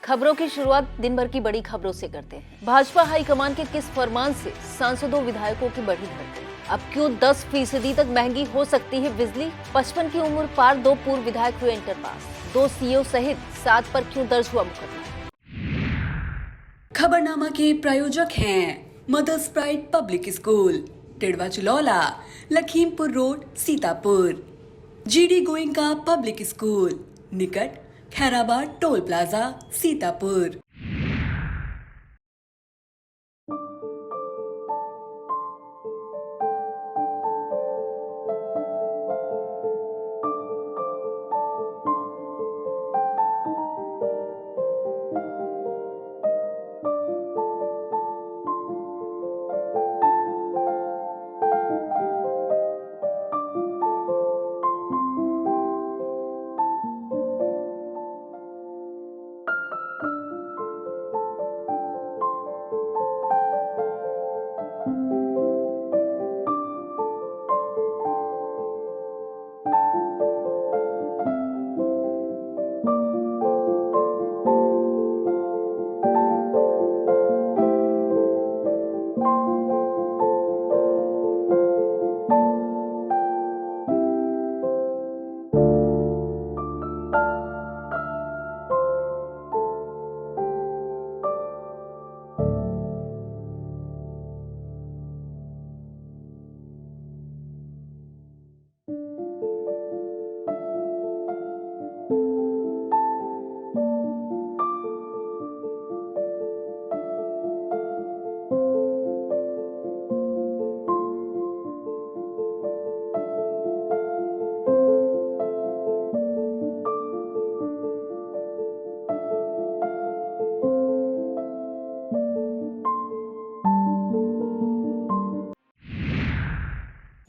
खबरों की शुरुआत दिन भर की बड़ी खबरों से करते हैं। भाजपा हाईकमान के किस फरमान से सांसदों विधायकों की बढ़ी धड़कन? अब क्यों 10% तक महंगी हो सकती है बिजली? 55 की उम्र पार 2 पूर्व विधायक हुए इंटर पास। 2 सीओ सहित 7 पर क्यों दर्ज हुआ मुकदमा? खबरनामा के प्रायोजक हैं Mother's Pride public school, Tidwa Chilaula, Lakhimpur road, Sitapur. GD Goenka public school, निकट खैराबाद टोल प्लाजा, सीतापुर।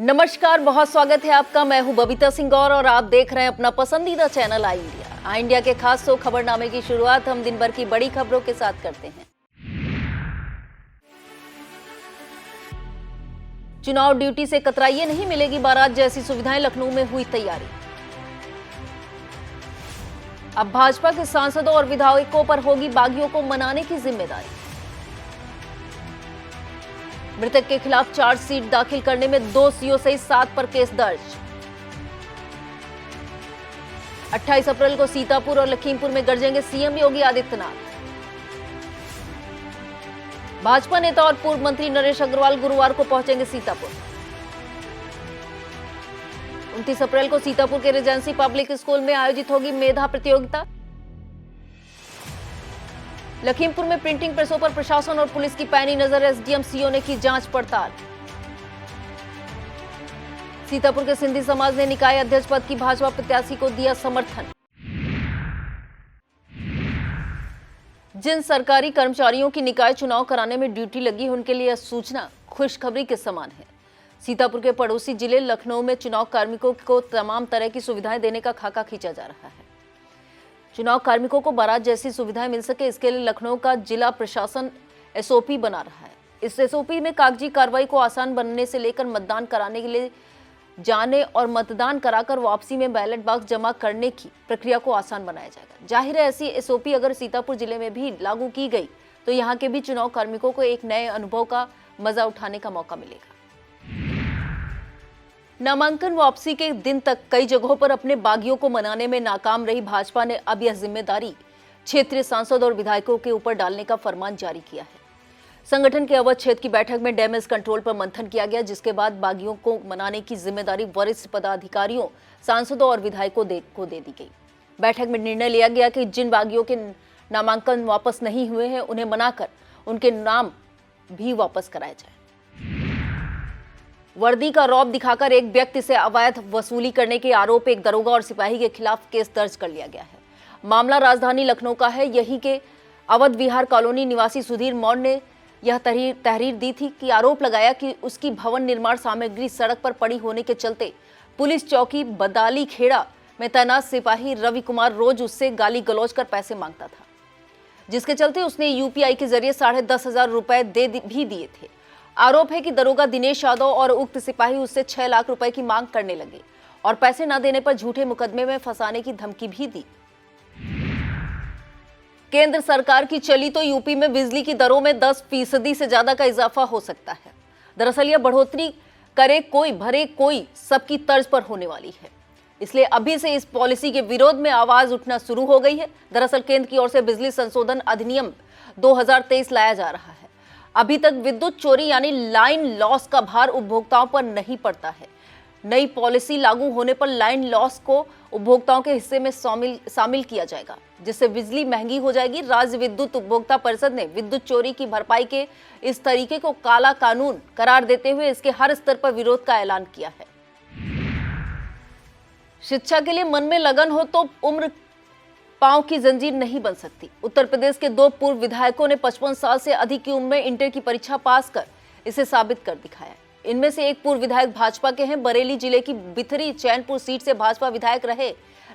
नमस्कार, बहुत स्वागत है आपका। मैं हूं बबीता सिंह गौर और आप देख रहे हैं अपना पसंदीदा चैनल आई इंडिया। आई इंडिया के खास शो खबरनामे की शुरुआत हम दिन भर की बड़ी खबरों के साथ करते हैं। चुनाव ड्यूटी से कतराइए नहीं, मिलेगी बारात जैसी सुविधाएं, लखनऊ में हुई तैयारी। अब भाजपा के सांसदों और विधायकों पर होगी बागियों को मनाने की जिम्मेदारी। मृतक के खिलाफ चार्जशीट दाखिल करने में 2 सीओ सहित 7 पर केस दर्ज। 28 अप्रैल को सीतापुर और लखीमपुर में गरजेंगे सीएम योगी आदित्यनाथ। भाजपा नेता और पूर्व मंत्री नरेश अग्रवाल गुरुवार को पहुंचेंगे सीतापुर। 29 अप्रैल को सीतापुर के रेजेंसी पब्लिक स्कूल में आयोजित होगी मेधा प्रतियोगिता। लखीमपुर में प्रिंटिंग प्रेसों पर प्रशासन और पुलिस की पैनी नजर, एसडीएम सीओ ने की जांच पड़ताल। सीतापुर के सिंधी समाज ने निकाय अध्यक्ष पद की भाजपा प्रत्याशी को दिया समर्थन। जिन सरकारी कर्मचारियों की निकाय चुनाव कराने में ड्यूटी लगी है, उनके लिए यह सूचना खुशखबरी के समान है। सीतापुर के पड़ोसी जिले लखनऊ में चुनाव कार्मिकों को तमाम तरह की सुविधाएं देने का खाका खींचा जा रहा है। चुनाव कार्मिकों को बारात जैसी सुविधाएं मिल सके, इसके लिए लखनऊ का जिला प्रशासन एसओपी बना रहा है। इस एसओपी में कागजी कार्रवाई को आसान बनने से लेकर मतदान कराने के लिए जाने और मतदान कराकर वापसी में बैलेट बॉक्स जमा करने की प्रक्रिया को आसान बनाया जाएगा। जाहिर है, ऐसी एसओपी अगर सीतापुर जिले में भी लागू की गई तो यहाँ के भी चुनाव कार्मिकों को एक नए अनुभव का मजा उठाने का मौका मिलेगा। नामांकन वापसी के दिन तक कई जगहों पर अपने बागियों को मनाने में नाकाम रही भाजपा ने अब यह जिम्मेदारी क्षेत्रीय सांसद और विधायकों के ऊपर डालने का फरमान जारी किया है। संगठन के अवध क्षेत्र की बैठक में डैमेज कंट्रोल पर मंथन किया गया, जिसके बाद बागियों को मनाने की जिम्मेदारी वरिष्ठ पदाधिकारियों, सांसदों और विधायकों को दे दी गई। बैठक में निर्णय लिया गया कि जिन बागियों के नामांकन वापस नहीं हुए हैं, उन्हें मनाकर उनके नाम भी वापस कराए जाए। वर्दी का रौब दिखाकर एक व्यक्ति से अवैध वसूली करने के आरोप एक दरोगा और सिपाही के खिलाफ केस दर्ज कर लिया गया है। मामला राजधानी लखनऊ का है। यही के अवध विहार कॉलोनी निवासी सुधीर मौर्य ने यह तहरीर दी थी कि आरोप लगाया कि उसकी भवन निर्माण सामग्री सड़क पर पड़ी होने के चलते पुलिस चौकी बदाली खेड़ा में तैनात सिपाही रवि कुमार रोज उससे गाली गलौज कर पैसे मांगता था, जिसके चलते उसने यूपीआई के जरिए 10,500 रुपए भी दिए थे। आरोप है कि दरोगा दिनेश यादव और उक्त सिपाही उससे 6 लाख रुपए की मांग करने लगे और पैसे न देने पर झूठे मुकदमे में फंसाने की धमकी भी दी। केंद्र सरकार की चली तो यूपी में बिजली की दरों में 10% से ज्यादा का इजाफा हो सकता है। दरअसल यह बढ़ोतरी करे कोई भरे कोई सबकी तर्ज पर होने वाली है, इसलिए अभी से इस पॉलिसी के विरोध में आवाज उठना शुरू हो गई है। दरअसल केंद्र की ओर से बिजली संशोधन अधिनियम 2023 लाया जा रहा है। अभी तक विद्युत चोरी यानी लाइन लॉस का भार उपभोक्ताओं पर नहीं पड़ता है। नई पॉलिसी लागू होने पर लाइन लॉस को उपभोक्ताओं के हिस्से में शामिल किया जाएगा, जिससे बिजली महंगी हो जाएगी। राज्य विद्युत उपभोक्ता परिषद ने विद्युत चोरी की भरपाई के इस तरीके को काला कानून करार देते हुए इसके हर स्तर पर विरोध का ऐलान किया है। शिक्षा के लिए मन में लगन हो तो उम्र पांव की जंजीर नहीं बन सकती। उत्तर प्रदेश के 2 पूर्व विधायकों ने 55 साल से अधिक की उम्र में इंटर की परीक्षा पास कर इसे साबित कर दिखाया। इनमें से एक पूर्व विधायक भाजपा के हैं। बरेली जिले की बिथरी चैनपुर सीट से भाजपा विधायक रहे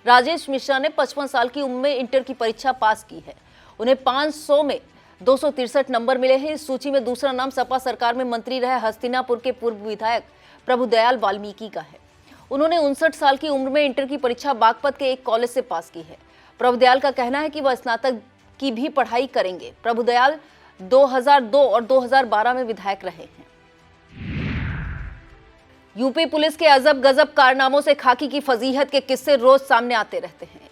राजेश मिश्रा ने 55 साल की उम्र में इंटर की परीक्षा पास की है। उन्हें 500 में 263 नंबर मिले हैं। इस सूची में दूसरा नाम सपा सरकार में मंत्री रहे हस्तिनापुर के पूर्व विधायक प्रभुदयाल वाल्मीकि का है। उन्होंने 59 साल की उम्र में इंटर की परीक्षा बागपत के एक कॉलेज से पास की है। प्रभुदयाल का कहना है कि वह स्नातक की भी पढ़ाई करेंगे। प्रभुदयाल 2002 और 2012 में विधायक रहे हैं। यूपी पुलिस के अजब गजब कारनामों से खाकी की फजीहत के किस्से रोज सामने आते रहते हैं।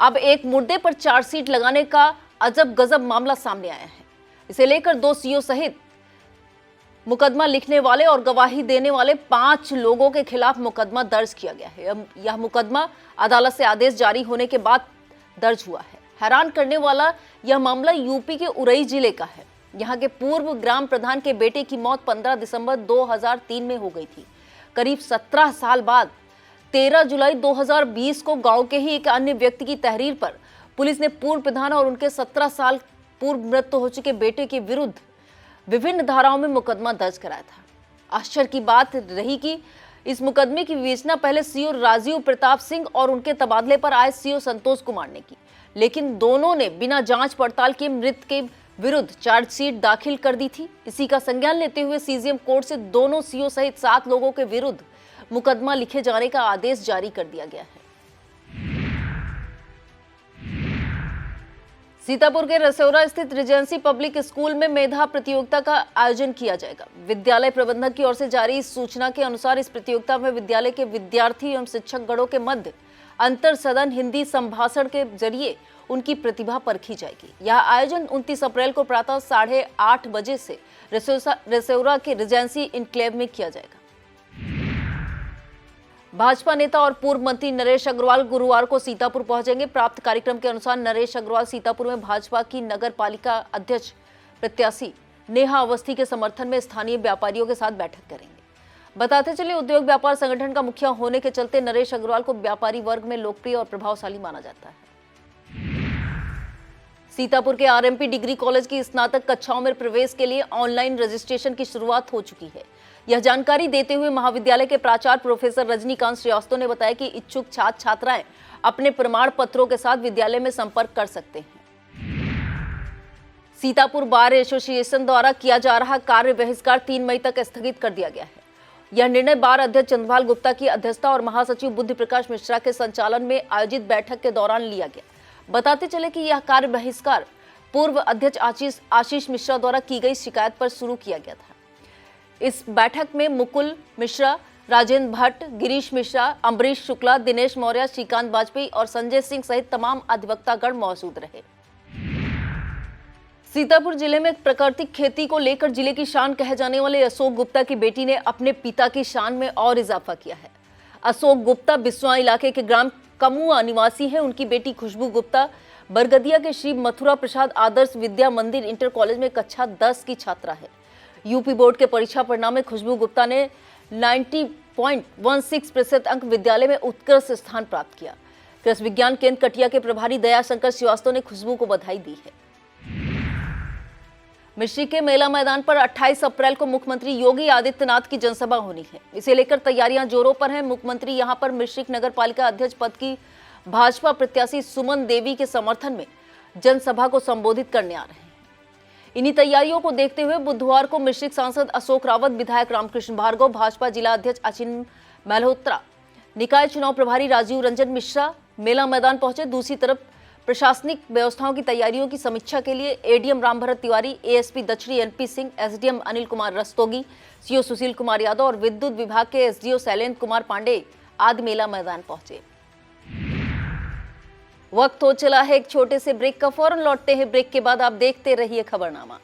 अब एक मुर्दे पर चार्जशीट लगाने का अजब गजब मामला सामने आया है। इसे लेकर 2 सीओ सहित मुकदमा लिखने वाले और गवाही देने वाले 5 लोगों के खिलाफ मुकदमा दर्ज किया गया है। यह मुकदमा अदालत से आदेश जारी होने के बाद दर्ज हुआ है। हैरान करने वाला यह मामला यूपी के उरई जिले का है। यहाँ के पूर्व ग्राम प्रधान के बेटे की मौत 15 दिसंबर 2003 में हो गई थी। करीब 17 साल बाद 13 जुलाई 2020 को गांव के ही एक अन्य व्यक्ति की तहरीर पर पुलिस ने पूर्व प्रधान और उनके 17 साल पूर्व मृत्यु हो चुके बेटे के विरुद्ध विभिन्न धाराओं में मुकदमा दर्ज कराया था। आश्चर्य की बात रही कि इस मुकदमे की विवेचना पहले सीओ राजीव प्रताप सिंह और उनके तबादले पर आए सीओ संतोष कुमार ने की, लेकिन दोनों ने बिना जांच पड़ताल के मृत के विरुद्ध चार्जशीट दाखिल कर दी थी। इसी का संज्ञान लेते हुए सीजीएम कोर्ट से दोनों सीओ सहित 7 लोगों के विरुद्ध मुकदमा लिखे जाने का आदेश जारी कर दिया गया है। सीतापुर के रसौरा स्थित रिजेंसी पब्लिक स्कूल में मेधा प्रतियोगिता का आयोजन किया जाएगा। विद्यालय प्रबंधक की ओर से जारी इस सूचना के अनुसार इस प्रतियोगिता में विद्यालय के विद्यार्थी एवं शिक्षक गणों के मध्य अंतर सदन हिंदी संभाषण के जरिए उनकी प्रतिभा परखी जाएगी। यह आयोजन 29 अप्रैल को प्रातः 8:30 बजे से रसौरा के रिजेंसी इनक्लेव में किया जाएगा। भाजपा नेता और पूर्व मंत्री नरेश अग्रवाल गुरुवार को सीतापुर पहुंचेंगे। प्राप्त कार्यक्रम के अनुसार नरेश अग्रवाल सीतापुर में भाजपा की नगर पालिका अध्यक्ष प्रत्याशी नेहा अवस्थी के समर्थन में स्थानीय व्यापारियों के साथ बैठक करेंगे। बताते चले, उद्योग व्यापार संगठन का मुखिया होने के चलते नरेश अग्रवाल को व्यापारी वर्ग में लोकप्रिय और प्रभावशाली माना जाता है। सीतापुर के आरएमपी डिग्री कॉलेज की स्नातक कक्षाओं में प्रवेश के लिए ऑनलाइन रजिस्ट्रेशन की शुरुआत हो चुकी है। यह जानकारी देते हुए महाविद्यालय के प्राचार्य प्रोफेसर रजनीकांत श्रीवास्तव ने बताया कि इच्छुक छात्र छात्राएं अपने प्रमाण पत्रों के साथ विद्यालय में संपर्क कर सकते हैं। सीतापुर बार एसोसिएशन द्वारा किया जा रहा कार्य बहिष्कार 3 मई तक स्थगित कर दिया गया है। यह निर्णय बार अध्यक्ष चंद्रपाल गुप्ता की अध्यक्षता और महासचिव बुद्धि प्रकाश मिश्रा के संचालन में आयोजित बैठक के दौरान लिया गया। बताते चले कि यह कार्य बहिष्कार पूर्व अध्यक्ष आशीष मिश्रा द्वारा की गई शिकायत पर शुरू किया गया था। इस बैठक में मुकुल मिश्रा, राजेंद्र भट्ट, गिरीश मिश्रा, अम्बरीश शुक्ला, दिनेश मौर्य, श्रीकांत वाजपेयी और संजय सिंह सहित तमाम अधिवक्तागण मौजूद रहे। सीतापुर जिले में प्राकृतिक खेती को लेकर जिले की शान कहे जाने वाले अशोक गुप्ता की बेटी ने अपने पिता की शान में और इजाफा किया है। अशोक गुप्ता बिस्वा इलाके के ग्राम कमुआ निवासी हैं। उनकी बेटी खुशबू गुप्ता बरगदिया के श्री मथुरा प्रसाद आदर्श विद्या मंदिर इंटर कॉलेज में कक्षा 10 की छात्रा है। यूपी बोर्ड के परीक्षा परिणाम में खुशबू गुप्ता ने 90.16% अंक विद्यालय में उत्कृष्ट स्थान प्राप्त किया। कृषि विज्ञान केंद्र कटिया के प्रभारी दयाशंकर श्रीवास्तव ने खुशबू को बधाई दी है। मिश्री के मेला मैदान पर 28 अप्रैल को मुख्यमंत्री योगी आदित्यनाथ की जनसभा होनी है। इसे लेकर तैयारियां जोरों पर हैं। मुख्यमंत्री यहां पर मिश्री नगर पालिका अध्यक्ष पद की भाजपा प्रत्याशी सुमन देवी के समर्थन में जनसभा को संबोधित करने आ रहे हैं। इन्हीं तैयारियों को देखते हुए बुधवार को मिश्रिक सांसद अशोक रावत, विधायक रामकृष्ण भार्गव, भाजपा जिला अध्यक्ष अचिन मल्होत्रा, निकाय चुनाव प्रभारी राजीव रंजन मिश्रा मेला मैदान पहुंचे। दूसरी तरफ प्रशासनिक व्यवस्थाओं की तैयारियों की समीक्षा के लिए एडीएम रामभरत तिवारी, एएसपी दक्षिणी NP Singh, SDM Anil Kumar Rastogi, CO Sushil Kumar Yadav और विद्युत विभाग के एसडीओ शैलेंद्र कुमार पांडे आदि मेला मैदान पहुंचे। वक्त हो चला है एक छोटे से ब्रेक का, फौरन लौटते हैं ब्रेक के बाद। आप देखते रहिए खबरनामा।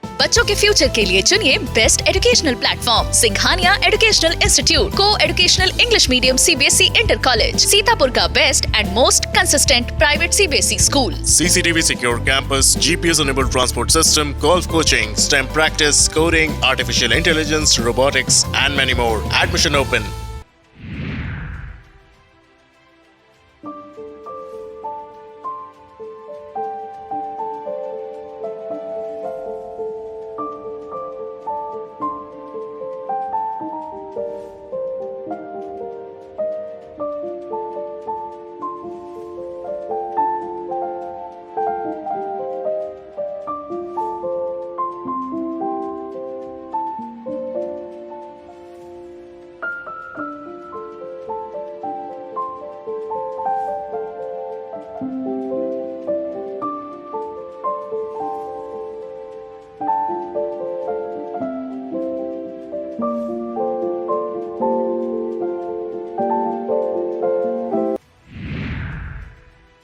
बच्चों के फ्यूचर के लिए चुनिए best educational platform Singhania educational institute, coeducational English medium CBSE inter college, Sitapur का best and most consistent private CBSE school. CCTV secure campus, GPS enabled transport system, golf coaching, STEM practice, coding, artificial intelligence, robotics and many more. Admission open.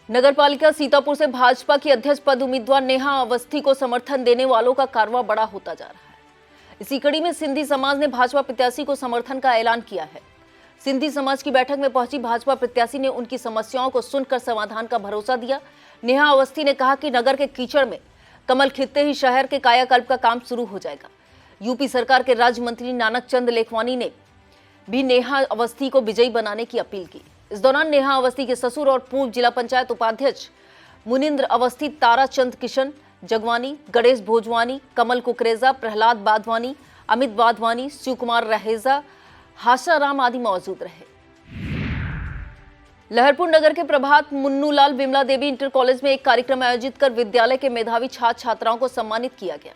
नगरपालिका सीतापुर से भाजपा की अध्यक्ष पद उम्मीदवार नेहा अवस्थी को समर्थन देने वालों का कारवां बड़ा होता जा रहा है। इसी कड़ी में सिंधी समाज ने भाजपा प्रत्याशी को समर्थन का ऐलान किया है। सिंधी समाज की बैठक में पहुंची भाजपा प्रत्याशी ने उनकी समस्याओं को सुनकर समाधान का भरोसा दिया। नेहा अवस्थी ने कहा कि नगर के कीचड़ में कमल खिलते ही शहर के कायाकल्प का काम शुरू हो जाएगा। यूपी सरकार के राज्य मंत्री नानक चंद लेखवानी ने भी नेहा अवस्थी को विजयी बनाने की अपील की। इस दौरान नेहा अवस्थी के ससुर और पूर्व जिला पंचायत उपाध्यक्ष मुनिंद्र अवस्थी, ताराचंद किशन जगवानी, गणेश भोजवानी, कमल कुकरेजा, प्रहलाद बाधवानी, अमित बाधवानी, शिव कुमार रहेजा, हासाराम आदि मौजूद रहे। लहरपुर नगर के प्रभात मुन्नूलाल विमला देवी इंटर कॉलेज में एक कार्यक्रम आयोजित कर विद्यालय के मेधावी छात्र छात्राओं को सम्मानित किया गया।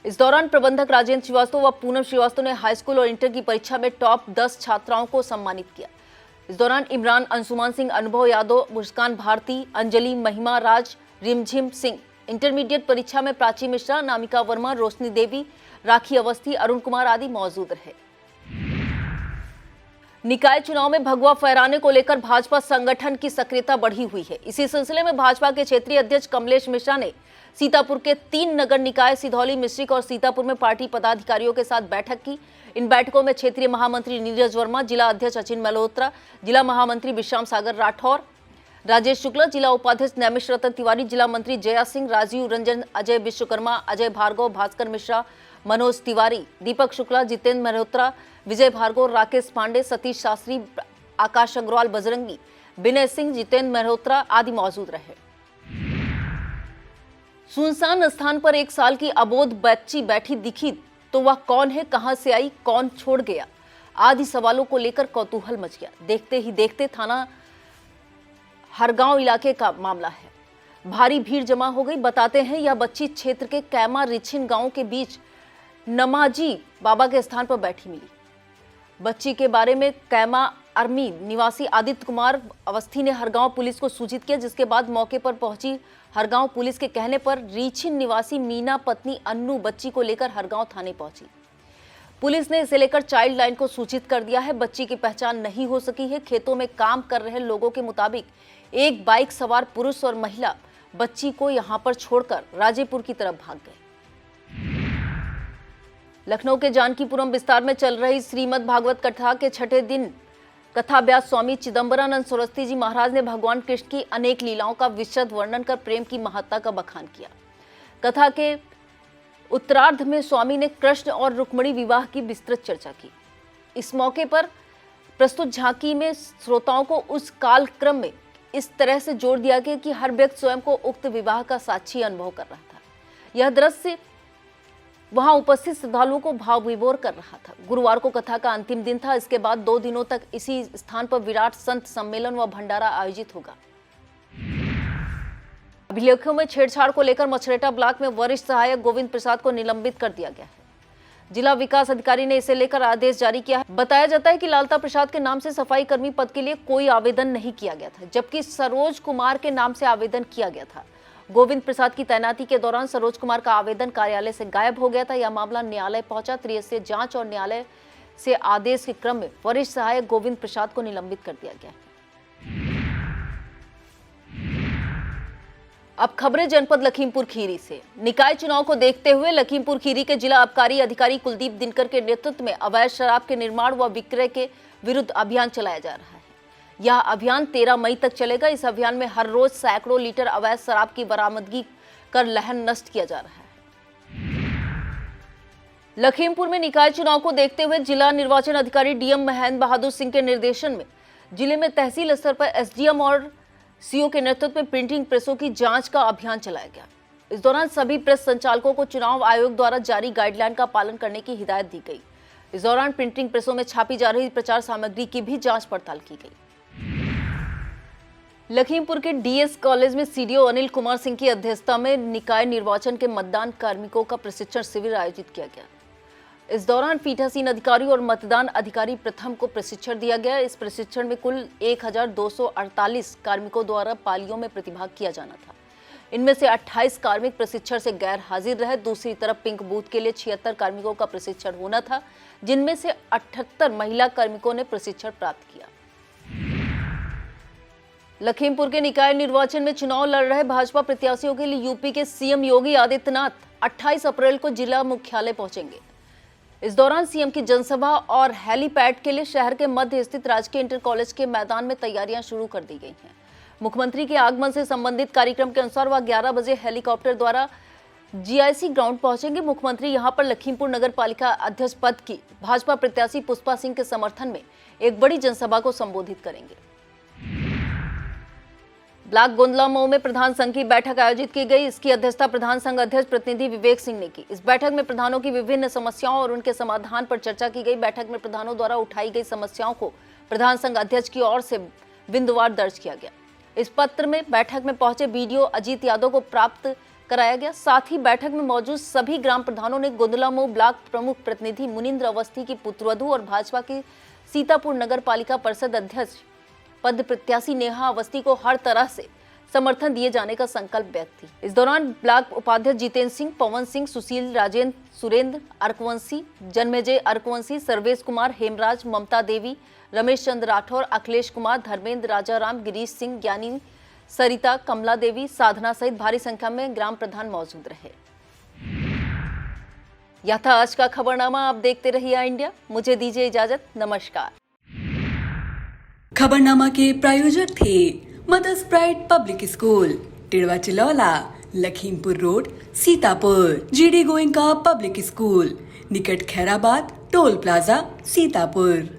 इस दौरान प्रबंधक राजेंद्र श्रीवास्तव व पूनम श्रीवास्तव ने हाई स्कूल और इंटर की परीक्षा में टॉप 10 छात्राओं को सम्मानित किया। इस दौरान इमरान, अंशुमान सिंह, अनुभव यादव, मुस्कान भारती, अंजलि, महिमा राज, रिमझिम सिंह, इंटरमीडिएट परीक्षा में प्राची मिश्रा, नामिका वर्मा, रोशनी देवी, राखी अवस्थी, अरुण कुमार आदि मौजूद रहे। निकाय चुनाव में भगवा फहराने को लेकर भाजपा संगठन की सक्रियता बढ़ी हुई है। इसी सिलसिले में भाजपा के क्षेत्रीय अध्यक्ष कमलेश मिश्रा ने सीतापुर के 3 नगर निकाय सिधौली, मिश्रिक और सीतापुर में पार्टी पदाधिकारियों के साथ बैठक की। इन बैठकों में क्षेत्रीय महामंत्री नीरज वर्मा, जिला अध्यक्ष अचिन मल्होत्रा, जिला महामंत्री विश्राम सागर राठौर, राजेश शुक्ला, जिला उपाध्यक्ष नैमिष रतन तिवारी, जिला मंत्री जया सिंह, राजीव रंजन, अजय विश्वकर्मा, अजय भार्गव, भास्कर मिश्रा, मनोज तिवारी, दीपक शुक्ला, जितेंद्र मल्होत्रा, विजय भार्गव, राकेश पांडे, सतीश शास्त्री, आकाश अग्रवाल, बजरंगी, विनय सिंह, जितेंद्र मल्होत्रा आदि मौजूद रहे। सुनसान स्थान पर 1 साल की अबोध बच्ची बैठी दिखी तो वह कौन है, कहां से आई, कौन छोड़ गया आदि सवालों को लेकर कौतूहल मच गया। देखते ही देखते थाना हरगांव इलाके का मामला है। भारी भीड़ जमा हो गई। बताते हैं यह बच्ची क्षेत्र के कैमा रिछिन गांव के बीच नमाजी बाबा के स्थान पर बैठी मिली। बच्ची के बारे में कैमा अर्मी निवासी आदित्य कुमार अवस्थी ने हरगांव पुलिस को सूचित किया, जिसके बाद मौके पर पहुंची हरगांव पुलिस के कहने पर रीछिन निवासी मीना पत्नी अन्नू बच्ची को लेकर हरगांव थाने पहुंची। पुलिस ने इसे लेकर चाइल्ड लाइन को सूचित कर दिया है। बच्ची की पहचान नहीं हो सकी है। खेतों में काम कर रहे लोगों के मुताबिक एक बाइक सवार पुरुष और महिला बच्ची को यहां पर छोड़कर राजेपुर की तरफ भाग गए। लखनऊ के जानकीपुरम विस्तार में चल रही श्रीमद् भागवत कथा के 6ठे दिन कथाव्यास स्वामी चिदंबरानंद सरस्वती जी महाराज ने भगवान कृष्ण की अनेक लीलाओं का विशद वर्णन कर प्रेम की महत्ता का बखान किया। कथा के उत्तरार्ध में स्वामी ने कृष्ण और रुक्मिणी विवाह की विस्तृत चर्चा की। इस मौके पर प्रस्तुत झांकी में श्रोताओं को उस कालक्रम में इस तरह से जोड़ दिया गया कि हर व्यक्ति स्वयं को उक्त विवाह का साक्षी अनुभव कर रहा था। यह दृश्य वहां उपस्थित श्रद्धालुओं को भाव विभोर कर रहा था। गुरुवार को कथा का अंतिम दिन था। इसके बाद 2 दिनों तक इसी स्थान पर विराट संत सम्मेलन व भंडारा आयोजित होगा। अभिलेखों में छेड़छाड़ को लेकर मछरेटा ब्लॉक में वरिष्ठ सहायक गोविंद प्रसाद को निलंबित कर दिया गया है। जिला विकास अधिकारी ने इसे लेकर आदेश जारी किया है। बताया जाता है कि लालता प्रसाद के नाम से सफाई कर्मी पद के लिए कोई आवेदन नहीं किया गया था, जबकि सरोज कुमार के नाम से आवेदन किया गया था। गोविंद प्रसाद की तैनाती के दौरान सरोज कुमार का आवेदन कार्यालय से गायब हो गया था। यह मामला न्यायालय पहुंचा। त्रिस्तरीय जांच और न्यायालय से आदेश के क्रम में वरिष्ठ सहायक गोविंद प्रसाद को निलंबित कर दिया गया है। अब खबरें जनपद लखीमपुर खीरी से। निकाय चुनाव को देखते हुए लखीमपुर खीरी के जिला आबकारी अधिकारी कुलदीप दिनकर के नेतृत्व में अवैध शराब के निर्माण व विक्रय के विरुद्ध अभियान चलाया जा रहा है। यह अभियान 13 मई तक चलेगा। इस अभियान में हर रोज सैकड़ों लीटर अवैध शराब की बरामदगी कर लहन नष्ट किया जा रहा है। लखीमपुर में निकाय चुनाव को देखते हुए जिला निर्वाचन अधिकारी डीएम महेंद्र बहादुर सिंह के निर्देशन में जिले में तहसील स्तर पर एसडीएम और सीओ के नेतृत्व में प्रिंटिंग प्रेसों की जांच का अभियान चलाया गया। इस दौरान सभी प्रेस संचालकों को चुनाव आयोग द्वारा जारी गाइडलाइन का पालन करने की हिदायत दी गई। इस दौरान प्रिंटिंग प्रेसों में छापी जा रही प्रचार सामग्री की भी जांच पड़ताल की गई। लखीमपुर के डीएस कॉलेज में सीडीओ अनिल कुमार सिंह की अध्यक्षता में निकाय निर्वाचन के मतदान कार्मिकों का प्रशिक्षण शिविर आयोजित किया गया। इस दौरान पीठासीन अधिकारी और मतदान अधिकारी प्रथम को प्रशिक्षण दिया गया। इस प्रशिक्षण में कुल 1248 कार्मिकों द्वारा पालियों में प्रतिभाग किया जाना था। इनमें से 28 कार्मिक प्रशिक्षण से गैर हाजिर रहे। दूसरी तरफ पिंक बूथ के लिए 76 कार्मिकों का प्रशिक्षण होना था, जिनमें से 78 महिला कार्मिकों ने प्रशिक्षण प्राप्त किया। लखीमपुर के निकाय निर्वाचन में चुनाव लड़ रहे भाजपा प्रत्याशियों के लिए यूपी के सीएम योगी आदित्यनाथ 28 अप्रैल को जिला मुख्यालय पहुंचेंगे। इस दौरान सीएम की जनसभा और हेलीपैड के लिए शहर के मध्य स्थित राजकीय इंटर कॉलेज के मैदान में तैयारियां शुरू कर दी गई हैं। मुख्यमंत्री के आगमन से संबंधित कार्यक्रम के अनुसार वह 11 बजे हेलीकॉप्टर द्वारा जीआईसी ग्राउंड पहुंचेंगे। मुख्यमंत्री यहां पर लखीमपुर नगर पालिका अध्यक्ष पद की भाजपा प्रत्याशी पुष्पा सिंह के समर्थन में एक बड़ी जनसभा को संबोधित करेंगे। ब्लॉक गोंदला मऊ में प्रधान संघ की बैठक आयोजित की गई। इसकी अध्यक्षता प्रधान संघ अध्यक्ष प्रतिनिधि विवेक सिंह ने की। इस बैठक में प्रधानों की विभिन्न समस्याओं और उनके समाधान पर चर्चा की गई। बैठक में प्रधानों द्वारा उठाई गई समस्याओं को प्रधान संघ अध्यक्ष की ओर से बिंदुवार दर्ज किया गया। इस पत्र में बैठक में पहुंचे बीडीओ अजीत यादव को प्राप्त कराया गया। साथ ही बैठक में मौजूद सभी ग्राम प्रधानों ने गोंदला मऊ ब्लॉक प्रमुख प्रतिनिधि मुनिंद्र अवस्थी की पुत्रवधू और भाजपा की सीतापुर नगर पालिका परिषद अध्यक्ष पद प्रत्याशी नेहा अवस्थी को हर तरह से समर्थन दिए जाने का संकल्प व्यक्त की। इस दौरान ब्लॉक उपाध्यक्ष जितेंद्र सिंह, पवन सिंह, सुशील, राजेंद्र, सुरेंद्र अर्कवंशी, जन्मेजय अर्कवंशी, सर्वेश कुमार, हेमराज, ममता देवी, रमेश चंद्र राठौर, अखिलेश कुमार, धर्मेंद्र, राजाराम, गिरीश सिंह, ज्ञानी, सरिता, कमला देवी, साधना सहित भारी संख्या में ग्राम प्रधान मौजूद रहे। यह था आज का खबरनामा। आप देखते रहिए इंडिया। मुझे दीजिए इजाजत। नमस्कार। खबरनामा के प्रायोजक थे Mother's Pride public school, Tidwa Chilaula, Lakhimpur road, Sitapur. GD Goenka public school, निकट खैराबाद, टोल प्लाजा, सीतापुर।